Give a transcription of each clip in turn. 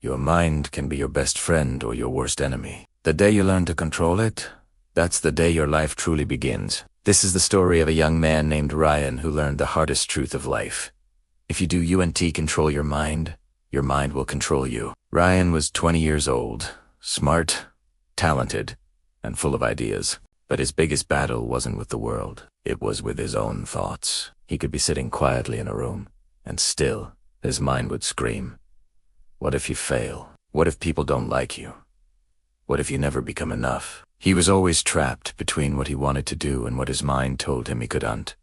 Your mind can be your best friend or your worst enemy. The day you learn to control it, that's the day your life truly begins. This is the story of a young man named Ryan who learned the hardest truth of life. If you do control your mind will control you. Ryan was 20 years old, smart, talented, and full of ideas. But his biggest battle wasn't with the world. It was with his own thoughts. He could be sitting quietly in a room, and still, his mind would scream. What if you fail? What if people don't like you? What if you never become enough? He was always trapped between what he wanted to do and what his mind told him he couldn't.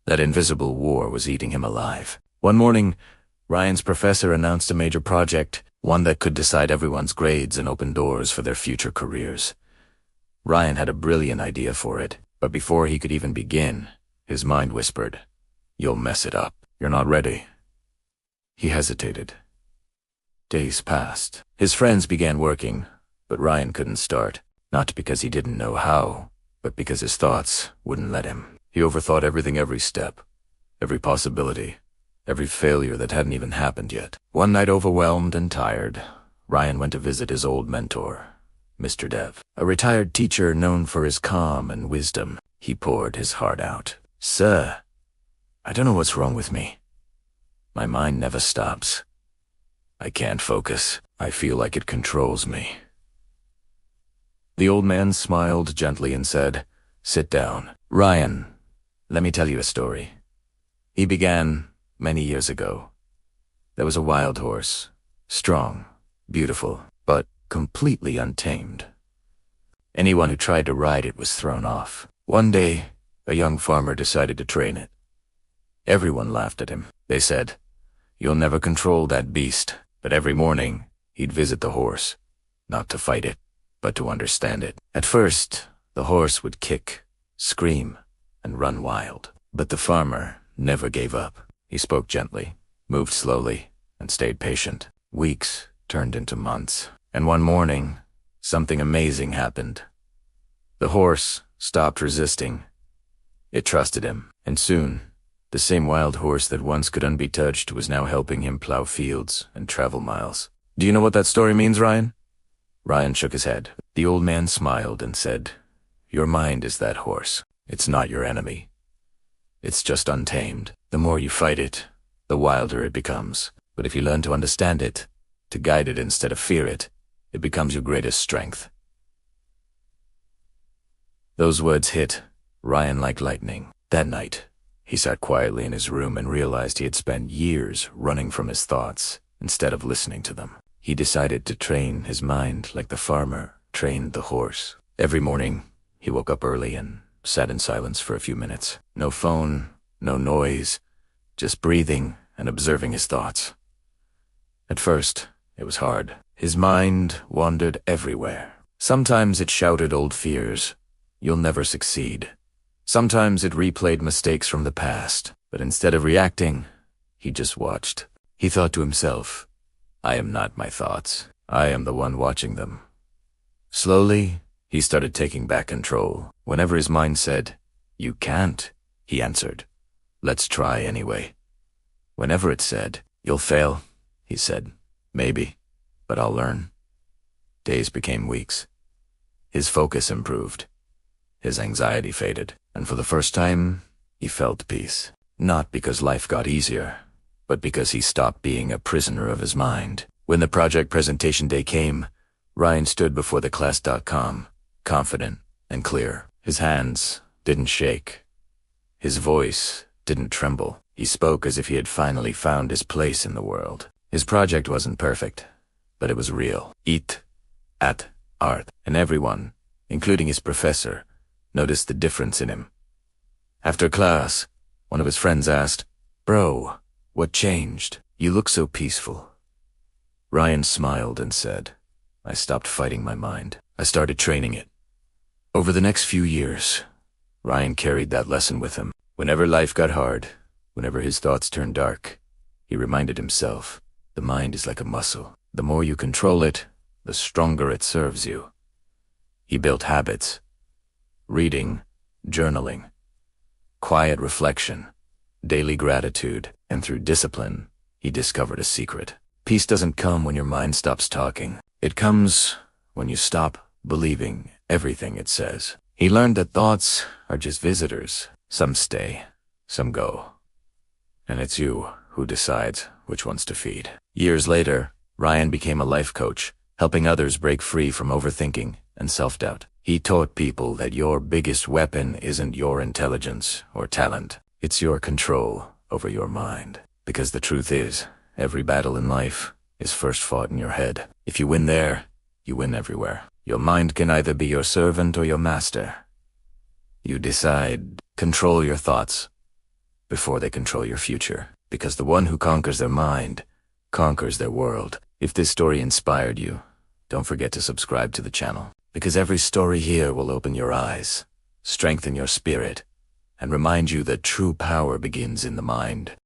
That invisible war was eating him alive. One morning, Ryan's professor announced a major project, one that could decide everyone's grades and open doors for their future careers. Ryan had a brilliant idea for it, but before he could even begin, his mind whispered, "You'll mess it up. You're not ready." He hesitated. Days passed. His friends began working, but Ryan couldn't start. Not because he didn't know how, but because his thoughts wouldn't let him. He overthought everything, every step, every possibility, every failure that hadn't even happened yet. One night, overwhelmed and tired, Ryan went to visit his old mentor, Mr. Dev, a retired teacher known for his calm and wisdom. He poured his heart out. "Sir, I don't know what's wrong with me. My mind never stops. I can't focus. I feel like it controls me." The old man smiled gently and said, "Sit down. Ryan, let me tell you a story. He began many years ago. There was a wild horse, strong, beautiful, but completely untamed. Anyone who tried to ride it was thrown off. One day, a young farmer decided to train it. Everyone laughed at him. They said, 'You'll never control that beast.' But every morning, he'd visit the horse, not to fight it, but to understand it. At first, the horse would kick, scream, and run wild. But the farmer never gave up. He spoke gently, moved slowly, and stayed patient. Weeks turned into months. And one morning, something amazing happened. The horse stopped resisting. It trusted him, and soon, the same wild horse that once couldn't be touched was now helping him plow fields and travel miles. Do you know what that story means, Ryan? Ryan shook his head. The old man smiled and said, "Your mind is that horse. It's not your enemy. It's just untamed. The more you fight it, the wilder it becomes. But if you learn to understand it, to guide it instead of fear it, it becomes your greatest strength." Those words hit Ryan like lightning. That night, he sat quietly in his room and realized he had spent years running from his thoughts instead of listening to them. He decided to train his mind like the farmer trained the horse. Every morning, he woke up early and sat in silence for a few minutes. No phone, no noise, just breathing and observing his thoughts. At first, it was hard. His mind wandered everywhere. Sometimes it shouted old fears, "You'll never succeed." Sometimes it replayed mistakes from the past, but instead of reacting, he just watched. He thought to himself, "I am not my thoughts. I am the one watching them." Slowly, he started taking back control. Whenever his mind said, "You can't," he answered, "Let's try anyway." Whenever it said, "You'll fail," he said, "Maybe, but I'll learn." Days became weeks. His focus improved. His anxiety faded, and for the first time, he felt peace. Not because life got easier, but because he stopped being a prisoner of his mind. When the project presentation day came, Ryan stood before the class.com, confident and clear. His hands didn't shake. His voice didn't tremble. He spoke as if he had finally found his place in the world. His project wasn't perfect, but it was real. It, at, art, and everyone, including his professor, noticed the difference in him. After class, one of his friends asked, "Bro, what changed? You look so peaceful." Ryan smiled and said, "I stopped fighting my mind. I started training it." Over the next few years, Ryan carried that lesson with him. Whenever life got hard, whenever his thoughts turned dark, he reminded himself, the mind is like a muscle. The more you control it, the stronger it serves you. He built habits: reading, journaling, quiet reflection, daily gratitude, and through discipline, he discovered a secret: Peace doesn't come when your mind stops talking. It comes when you stop believing everything it says. He learned that thoughts are just visitors. Some stay, some go. And it's you who decides which ones to feed. Years later, Ryan became a life coach, helping others break free from overthinking and self-doubt. He taught people that your biggest weapon isn't your intelligence or talent. It's your control over your mind. Because the truth is, every battle in life is first fought in your head. If you win there, you win everywhere. Your mind can either be your servant or your master. You decide. Control your thoughts before they control your future. Because the one who conquers their mind conquers their world. If this story inspired you, don't forget to subscribe to the channel. Because every story here will open your eyes, strengthen your spirit, and remind you that true power begins in the mind.